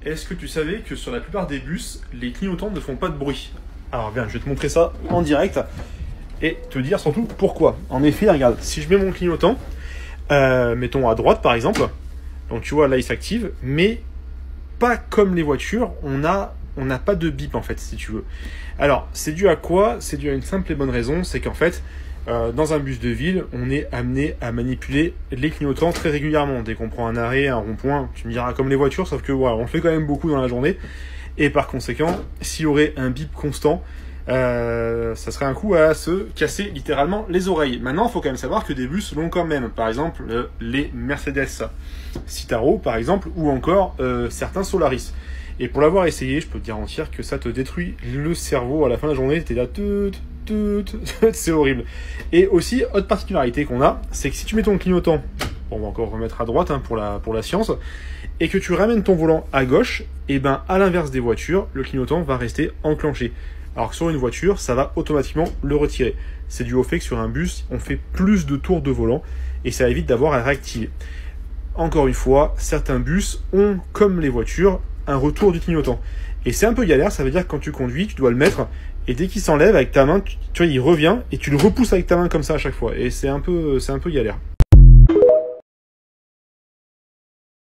Est-ce que tu savais que sur la plupart des bus, les clignotants ne font pas de bruit? Alors viens, je vais te montrer ça en direct et te dire surtout pourquoi. En effet, regarde, si je mets mon clignotant, mettons à droite par exemple, donc tu vois là il s'active, mais pas comme les voitures, on n'a pas de bip en fait, si tu veux. Alors, c'est dû à quoi? C'est dû à une simple et bonne raison, c'est qu'en fait, dans un bus de ville, on est amené à manipuler les clignotants très régulièrement. Dès qu'on prend un arrêt, un rond-point, tu me diras comme les voitures, sauf que voilà, on le fait quand même beaucoup dans la journée. Et par conséquent, s'il y aurait un bip constant, ça serait un coup à se casser littéralement les oreilles. Maintenant, il faut quand même savoir que des bus l'ont quand même. Par exemple, les Mercedes Citaro, par exemple, ou encore certains Solaris. Et pour l'avoir essayé, je peux te garantir que ça te détruit le cerveau à la fin de la journée. T'es là, c'est horrible. Et aussi, autre particularité qu'on a, c'est que si tu mets ton clignotant, on va encore remettre à droite hein, pour la science, et que tu ramènes ton volant à gauche, et ben à l'inverse des voitures, le clignotant va rester enclenché. Alors que sur une voiture, ça va automatiquement le retirer. C'est dû au fait que sur un bus, on fait plus de tours de volant, et ça évite d'avoir à réactiver. Encore une fois, certains bus ont, comme les voitures, un retour du clignotant. Et c'est un peu galère, ça veut dire que quand tu conduis, tu dois le mettre, et dès qu'il s'enlève avec ta main, tu vois, il revient, et tu le repousses avec ta main comme ça à chaque fois. Et c'est un peu galère.